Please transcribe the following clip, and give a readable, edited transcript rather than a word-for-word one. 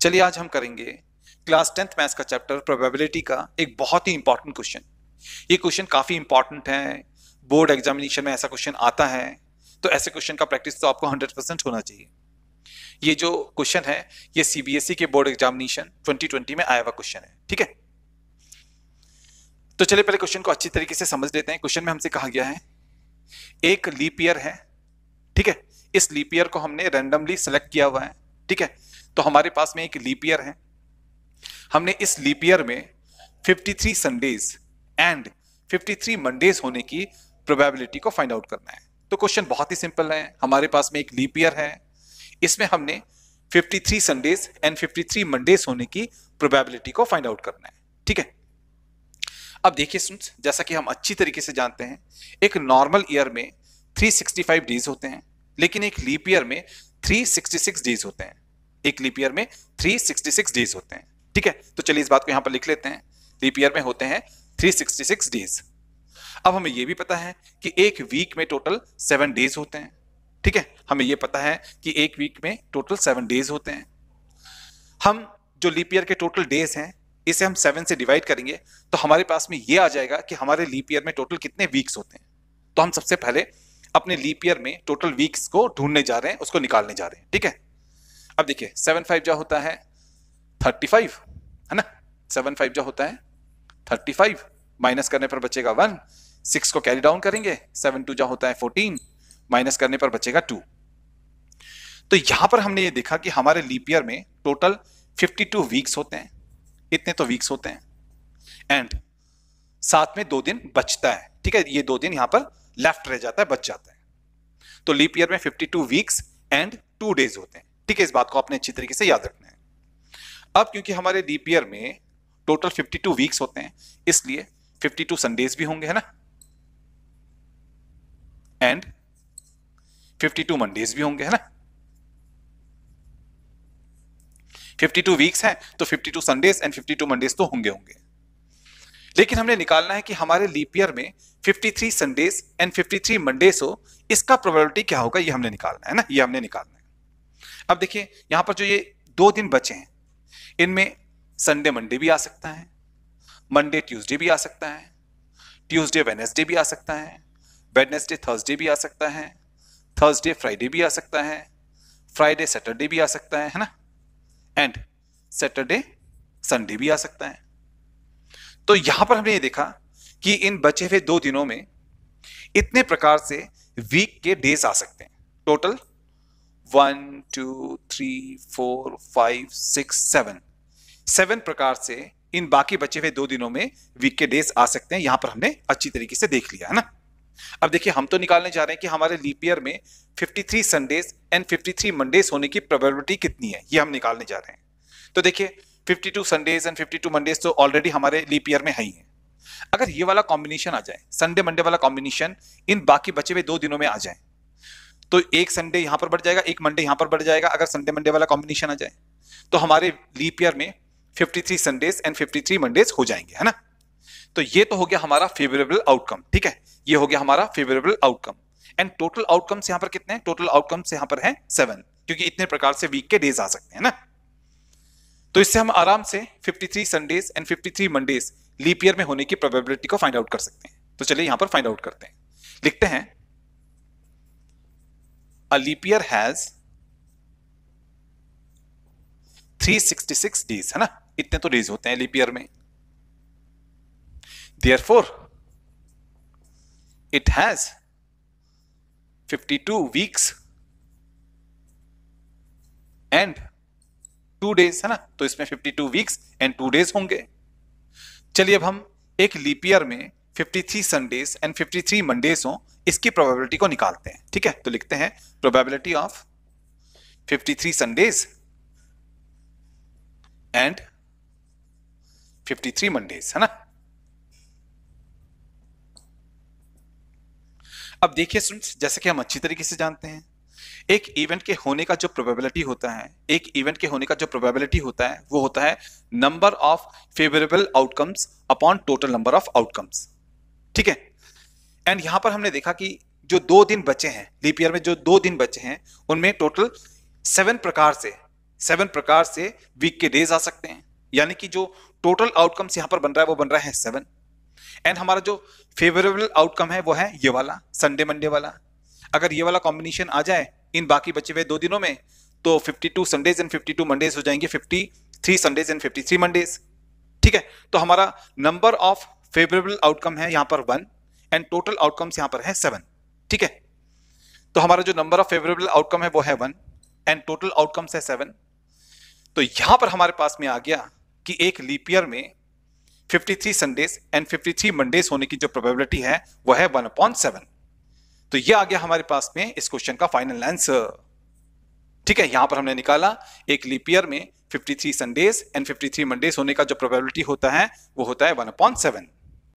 चलिए आज हम करेंगे क्लास 10th मैथ्स का चैप्टर प्रोबेबिलिटी का एक बहुत ही इंपॉर्टेंट क्वेश्चन। ये क्वेश्चन काफी इंपॉर्टेंट है, बोर्ड एग्जामिनेशन में ऐसा क्वेश्चन आता है, तो ऐसे क्वेश्चन का प्रैक्टिस तो आपको 100% होना चाहिए। ये जो क्वेश्चन है ये सीबीएसई के बोर्ड एग्जामिनेशन 2020 में आया हुआ क्वेश्चन है, ठीक है। तो चलिए पहले क्वेश्चन को अच्छी तरीके से समझ लेते हैं। क्वेश्चन में हमसे कहा गया है एक लीप ईयर है, ठीक है। इस लीप ईयर को हमने रैंडमली सेलेक्ट किया हुआ है, ठीक है। तो हमारे पास में एक लीप ईयर है, हमने इस लीप ईयर में 53 संडेज एंड 53 मंडेज होने की प्रोबेबिलिटी को फाइंड आउट करना है। तो क्वेश्चन बहुत ही सिंपल है, हमारे पास में एक लीप ईयर है, इसमें हमने 53 संडेज एंड 53 मंडेज होने की प्रोबेबिलिटी को फाइंड आउट करना है, ठीक है। अब देखिए स्टूडेंट्स, जैसा कि हम अच्छी तरीके से जानते हैं एक नॉर्मल ईयर में 365 डेज होते हैं, लेकिन एक लीप ईयर में 366 डेज होते हैं। एक लीप ईयर में 366 डेज होते हैं, ठीक है। तो चलिए इस बात को यहां पर लिख लेते हैं, लीप ईयर में होते हैं 366 डेज। अब हमें यह भी पता है कि एक वीक में टोटल 7 डेज होते हैं, ठीक है। हमें यह पता है कि एक वीक में टोटल 7 डेज होते हैं। हम जो लीप ईयर के टोटल डेज हैं इसे हम 7 से डिवाइड करेंगे तो हमारे पास में यह आ जाएगा कि हमारे लीप ईयर में टोटल कितने वीक्स होते हैं। तो हम सबसे पहले अपने लीप ईयर में टोटल वीक्स को ढूंढने जा रहे हैं, उसको निकालने जा रहे हैं, ठीक है। अब देखिए 7 5 जो होता है 35, है ना। 7 5 जो होता है 35, माइनस करने पर बचेगा 1, 6 को कैरी डाउन करेंगे, 7 2 जो होता है 14, माइनस करने पर बचेगा 2। तो यहां पर हमने ये देखा कि हमारे लीप ईयर में टोटल 52 वीक्स होते हैं, इतने तो वीक्स होते हैं, एंड साथ में 2 दिन बचता है, ठीक है। ये 2 दिन यहां पर लेफ्ट रह जाता है, बच जाता है। तो लीप ईयर में 52 वीक्स एंड 2 डेज होते हैं, ठीक है। इस बात को आपने अच्छी तरीके से याद रखना है। अब क्योंकि हमारे लीप ईयर में टोटल 52 वीक्स होते हैं, इसलिए 52 संडेज भी होंगे, है ना, एंड 52 मंडेज भी होंगे, है ना। 52 वीक्स हैं तो 52 संडेज एंड 52 मंडेज तो होंगे। लेकिन हमने निकालना है कि हमारे लीप ईयर में 53 संडेज एंड 53 मंडेज हो, इसका प्रोबेबिलिटी क्या होगा, ये हमने निकालना है ना, ये हमने निकालना है। अब देखिए यहां पर जो ये 2 दिन बचे हैं इनमें संडे मंडे भी आ सकता है, मंडे ट्यूसडे भी आ सकता है, ट्यूसडे वेडनेसडे भी आ सकता है, वेडनेसडे थर्सडे भी आ सकता है, थर्सडे फ्राइडे भी आ सकता है, फ्राइडे सैटरडे भी आ सकता है ना, एंड सैटरडे संडे भी आ सकता है। तो यहां पर हमने ये देखा कि इन बचे हुए 2 दिनों में इतने प्रकार से वीक के डेज आ सकते हैं। टोटल 1 2 3 4 5 6 7 प्रकार से इन बाकी बचे हुए 2 दिनों में वीक के डेज आ सकते हैं। यहां पर हमने अच्छी तरीके से देख लिया, है ना। अब देखिए हम तो निकालने जा रहे हैं कि हमारे लीप ईयर में 53 संडेज एंड 53 मंडेज होने की प्रोबेबिलिटी कितनी है, ये हम निकालने जा रहे हैं। तो देखिए 52 संडेज एंड 52 मंडेज तो ऑलरेडी हमारे लीप ईयर में है ही है। अगर ये वाला कॉम्बिनेशन आ जाए, संडे मंडे वाला कॉम्बिनेशन इन बाकी बचे हुए 2 दिनों में आ जाए, तो एक संडे यहां पर बढ़ जाएगा, एक मंडे यहां पर बढ़ जाएगा। अगर संडे मंडे वाला कॉम्बिनेशन आ जाए तो हमारे लीप ईयर में 53 संडेज एंड 53 मंडेज हो जाएंगे, है ना। तो ये तो हो गया हमारा फेवरेबल आउटकम, ठीक है। ये हो गया हमारा favourable outcome. And total outcomes यहां पर कितने हैं, टोटल आउटकम्स यहां पर हैं 7, क्योंकि इतने प्रकार से वीक के डेज आ सकते हैं ना। तो इससे हम आराम से 53 Sundays and 53 Mondays leap year में होने की प्रोबेबिलिटी को फाइंड आउट कर सकते हैं। तो चलिए यहां पर फाइंड आउट करते हैं। लिखते हैं a leap year has 366 days, है ना, इतने तो डेज होते हैं लीप ईयर में। Therefore, it has 52 weeks and 2 days, है ना। तो इसमें 52 वीक्स एंड 2 डेज होंगे। चलिए अब हम एक लीप ईयर में 53 संडेज एंड 53 मंडेज हो, इसकी प्रोबेबिलिटी को निकालते हैं, ठीक है। तो लिखते हैं probability of 53 Sundays and 53 Mondays, है ना। अब देखिए स्टूडेंट्स, जैसे कि हम अच्छी तरीके से जानते हैं एक इवेंट के होने का जो प्रोबेबिलिटी होता है, एक इवेंट के होने का जो प्रोबेबिलिटी होता है वो होता है number of favourable outcomes upon total number of outcomes, ठीक है। एंड यहां पर हमने देखा कि जो 2 दिन बचे हैं लीप ईयर में, जो 2 दिन बचे हैं उनमें टोटल 7 प्रकार से 7 प्रकार से वीक के डेज आ सकते हैं, यानी कि जो टोटल आउटकम्स यहां पर बन रहा है वो बन रहा है 7। एंड हमारा जो फेवरेबल आउटकम है वो है ये वाला संडे मंडे वाला। अगर ये वाला कॉम्बिनेशन आ जाए इन बाकी बचे हुए 2 दिनों में तो 52 संडेज एंड 52 मंडेज हो जाएंगे 53 संडेज एंड 53 मंडेज। ठीक है, तो हमारा नंबर ऑफ फेवरेबल आउटकम है यहां पर 1 एंड टोटल आउटकम्स यहां पर है 7। ठीक है, तो हमारा जो नंबर ऑफ फेवरेबल आउटकम है वो है 1 एंड टोटल आउटकम्स है 7। तो यहां पर हमारे पास में आ गया कि एक लीप ईयर में 53 संडेज एंड 53 मंडेज होने की जो प्रोबेबिलिटी है वो है 1/7। तो ये आ गया हमारे पास में इस क्वेश्चन का फाइनल आंसर। ठीक है, यहां पर हमने निकाला एक लीप ईयर में 53 संडेज एंड 53 मंडेज होने का जो प्रोबेबिलिटी होता है वो होता है 1/7।